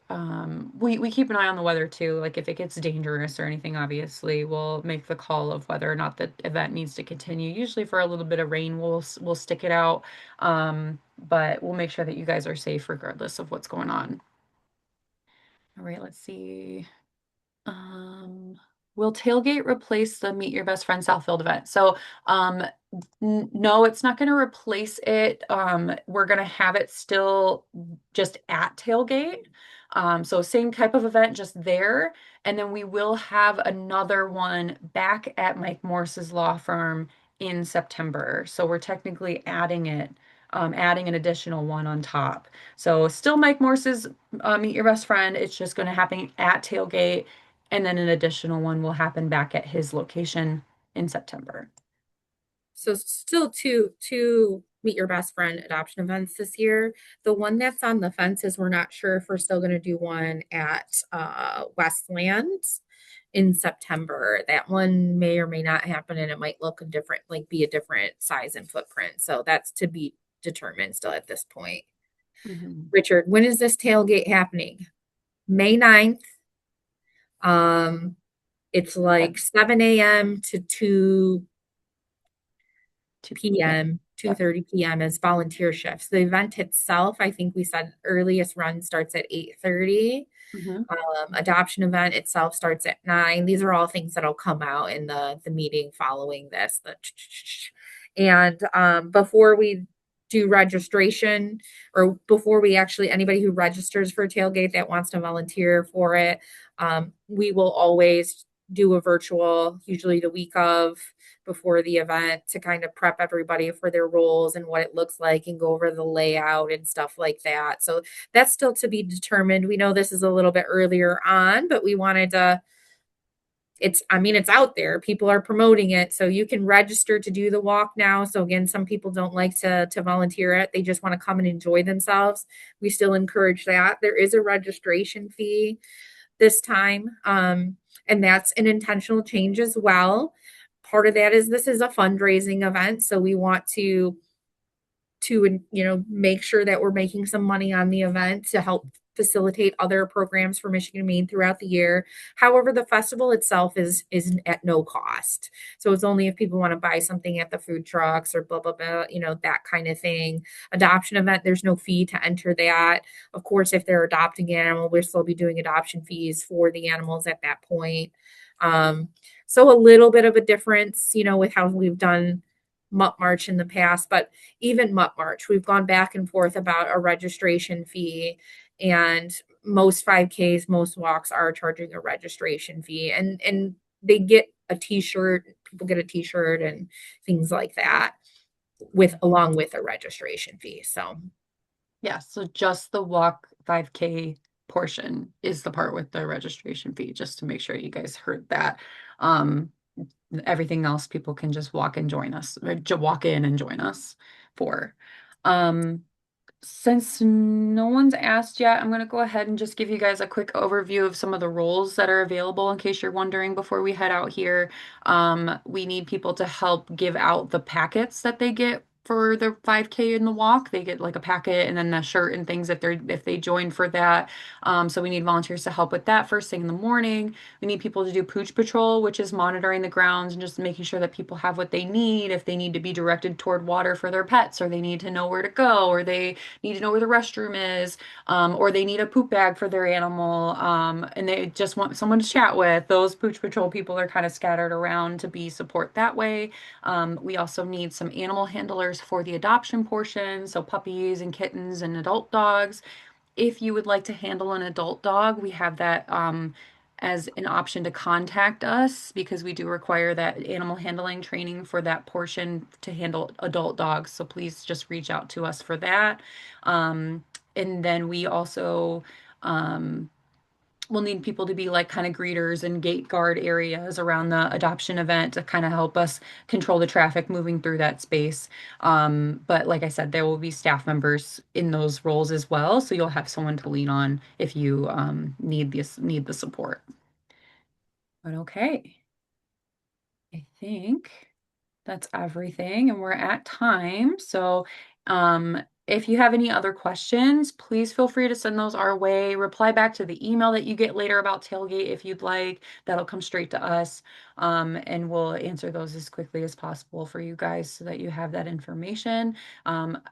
we keep an eye on the weather too. Like if it gets dangerous or anything, obviously we'll make the call of whether or not the event needs to continue. Usually for a little bit of rain, we'll stick it out. But we'll make sure that you guys are safe regardless of what's going on. All right, let's see. Um, will Tailgate replace the Meet Your Best Friend Southfield event? So, no, it's not going to replace it. We're going to have it still just at Tailgate. So same type of event, just there. And then we will have another one back at Mike Morse's law firm in September. So we're technically adding an additional one on top. So still Mike Morse's Meet Your Best Friend. It's just going to happen at Tailgate, and then an additional one will happen back at his location in September.
So still two meet your best friend adoption events this year. The one that's on the fence is we're not sure if we're still going to do one at Westland in September. That one may or may not happen, and it might look a different, like be a different size and footprint. So that's to be determined still at this point.
Mhm.
Richard, when is this tailgate happening? May 9th. It's
Yep.
like 7 a.m. to 2
Yep.
p.m.,
Yep.
2:30 p.m. as volunteer shifts. The event itself, I think we said earliest run starts at 8:30.
Mhm.
Adoption event itself starts at 9. These are all things that'll come out in the meeting following this. And before we do registration, or before we actually anybody who registers for tailgate that wants to volunteer for it, we will always do a virtual, usually the week of before the event, to kind of prep everybody for their roles and what it looks like and go over the layout and stuff like that. So that's still to be determined. We know this is a little bit earlier on, but we wanted to, it's out there. People are promoting it. So you can register to do the walk now. So again, some people don't like to volunteer it. They just want to come and enjoy themselves. We still encourage that. There is a registration fee this time. And that's an intentional change as well. Part of that is this is a fundraising event. So we want to make sure that we're making some money on the event to help facilitate other programs for Michigan and Maine throughout the year. However, the festival itself is at no cost. So it's only if people want to buy something at the food trucks or blah blah blah, that kind of thing. Adoption event, there's no fee to enter that. Of course, if they're adopting an animal, we'll still be doing adoption fees for the animals at that point. So a little bit of a difference, with how we've done Mutt March in the past, but even Mutt March, we've gone back and forth about a registration fee. And most 5Ks, most walks are charging a registration fee, and they get a t-shirt, people get a t-shirt and things like that with along with a registration fee. So
Yeah, so just the walk 5K portion is the part with the registration fee, just to make sure you guys heard that. Um, Everything else people can just walk and join us, or walk in and join us for. Um, since no one's asked yet, I'm going to go ahead and just give you guys a quick overview of some of the roles that are available in case you're wondering before we head out here. We need people to help give out the packets that they get for the 5K in the walk. They get like a packet and then the shirt and things if they join for that. So we need volunteers to help with that first thing in the morning. We need people to do pooch patrol, which is monitoring the grounds and just making sure that people have what they need. If they need to be directed toward water for their pets, or they need to know where to go, or they need to know where the restroom is, or they need a poop bag for their animal, and they just want someone to chat with. Those pooch patrol people are kind of scattered around to be support that way. We also need some animal handlers for the adoption portion, so puppies and kittens and adult dogs. If you would like to handle an adult dog, we have that as an option to contact us because we do require that animal handling training for that portion to handle adult dogs. So please just reach out to us for that. Um, and then we also um, we'll need people to be like kind of greeters and gate guard areas around the adoption event to kind of help us control the traffic moving through that space. But like I said, there will be staff members in those roles as well, so you'll have someone to lean on if you need the support. But okay, I think that's everything, and we're at time. So, if you have any other questions, please feel free to send those our way. Reply back to the email that you get later about Tailgate if you'd like. That'll come straight to us, and we'll answer those as quickly as possible for you guys so that you have that information.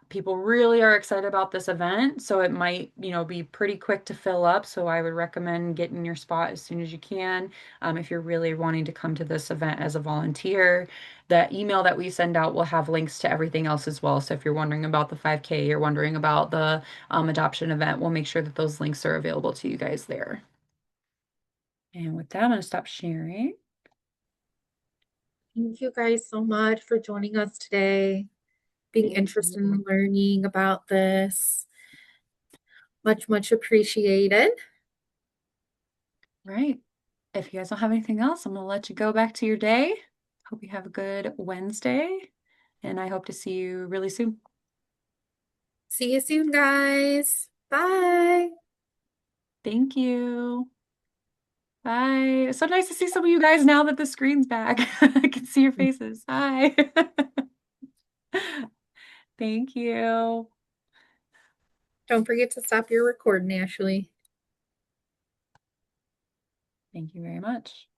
People really are excited about this event, so it might, be pretty quick to fill up. So I would recommend getting your spot as soon as you can, if you're really wanting to come to this event as a volunteer. The email that we send out will have links to everything else as well. So if you're wondering about the 5K, you're wondering about the adoption event, we'll make sure that those links are available to you guys there. And with that, I'm going to stop sharing.
thank you guys so much for joining us today, being
Thank
interested
you.
in learning about this. Much, much appreciated.
Right. If you guys don't have anything else, I'm going to let you go back to your day. Hope you have a good Wednesday, and I hope to see you really soon.
See you soon, guys. Bye.
Thank you. Bye. It's so nice to see some of you guys now that the screen's back. I can see your faces. Hi. Thank you.
Don't forget to stop your recording, Ashley.
Thank you very much.